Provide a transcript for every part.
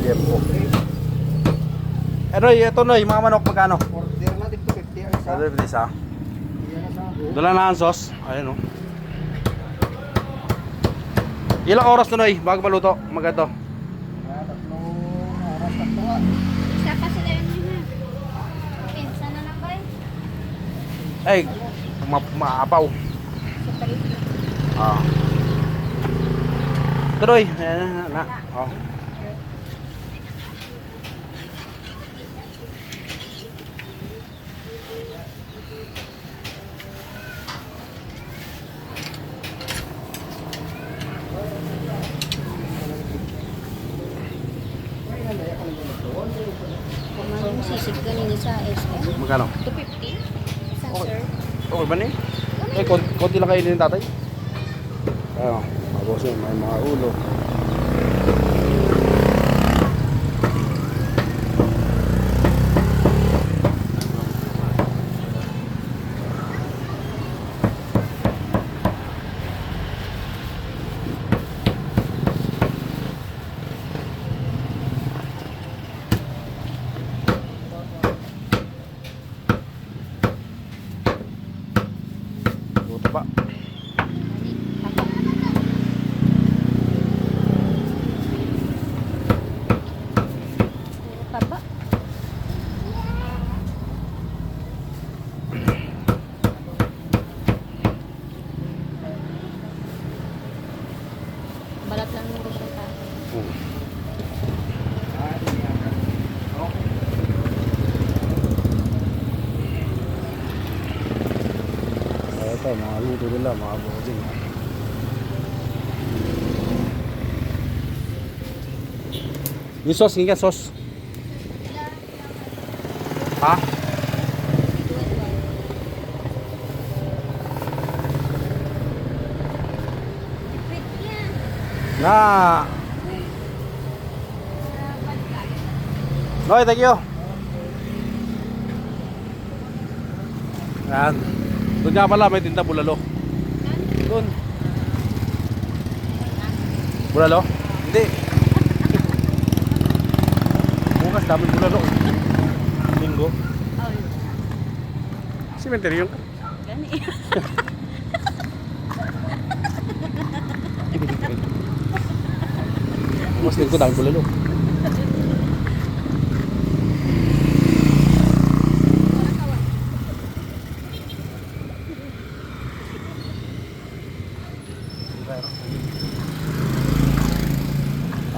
liempo. Noy, ito Noy, mga manok magkano? Order na dito 50 ang isa. 150 isa. Dala na ang sauce. Ayun o. Ilang oras na Noy bago maluto? Maganda. Tatlong oras, tatlo nga. Isa pa sila yun yun ha. Pinsa na lang ba eh? Ay, maapaw. Sa talit. Tuloy. Ayan na. Oh. Kumain sisig kanina sa SM. Magkano? 250? Isang Okay. sir. Okay ba ni? Eh, konti lang kainin ng tatay. Ayun, mga boss yun, may mga ulo. Buto pa. Taba. Balat lang nito siya ta. Ito, mga luto nila, mga bossing. Yung sauce, hinga sauce. Ha? Na. Okay, thank you. Yan. Doon nga pala may tinta bulalo. Doon. Bulalo? Hindi. Bukas daming bulalo. Linggo. Cemetery yun. Gani. Mas linggo daming bulalo.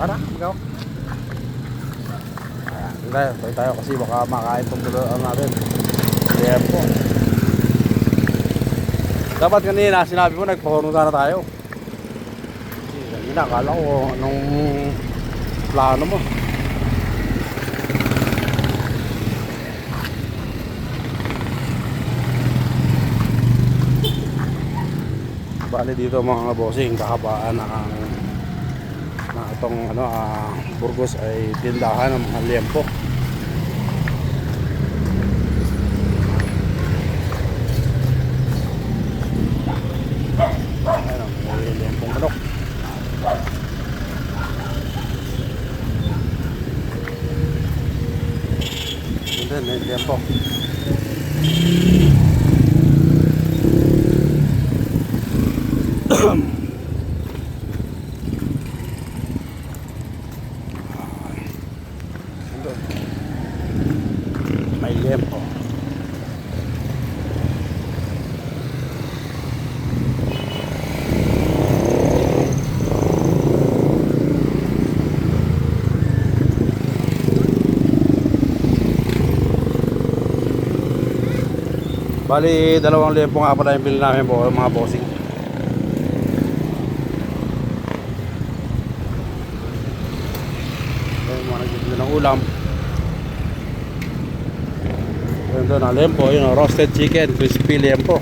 Ara, magaw. Ayan, tayo kasi baka makain itong buluan natin. Liempo. Dapat kanina sinabi mo nagpahorong sana tayo. Kasi kanina akala ko anong plano mo. Bali dito mga bossing, kakabaan na itong Burgos ay tindahan ng mga liempo. Ayan, may liempong manok. And then may liempo. May liempo. Bali, dalawang liempo nga pala yung bilhin namin po, mga bossing. Ayun, mga nagbibili ng ulam. Ayun doon, ang liempo, yun, roasted chicken, crispy liempo.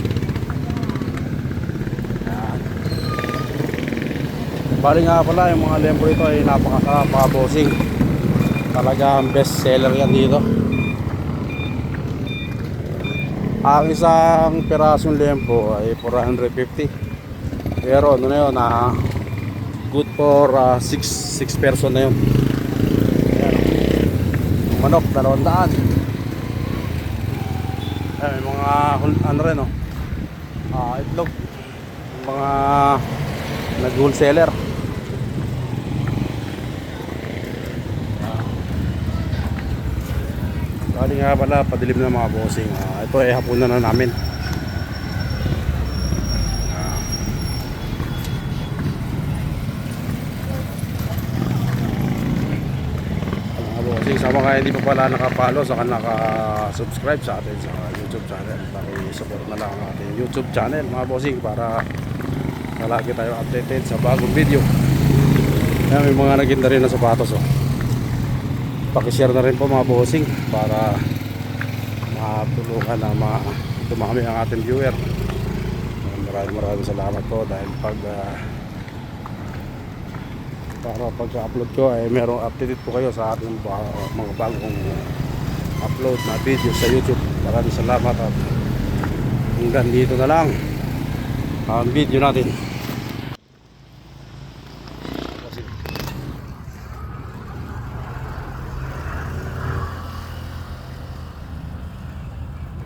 Ayan. Bali nga pala, yung mga liempo ito ay napakasarap, mga bossing. Talagang best seller yan dito. Ang isang pirasong liempo ay 450. Pero ano na yun, good for 6 person na yun. manok 200. May mga ano rin, no? Itlog. Mga nag-wholesaler. Kali nga pala, padilim na mga bossing. Ito ay hapunan na namin. Mga bossing, sa mga hindi pa pala nakapalo, saka naka-subscribe sa atin sa YouTube channel, paki-support na lang ang ating YouTube channel mga bossing para lagi tayo updated sa bagong video. May mga naging rin na sapatos, oh. Paki-share na rin po mga bossing para matulungan na tumami ang ating viewer. Maraming salamat po dahil para pagka-upload ko ay merong updated po kayo sa ating mga bagong upload na video sa YouTube. Maraming salamat at hanggang dito na lang ang video natin.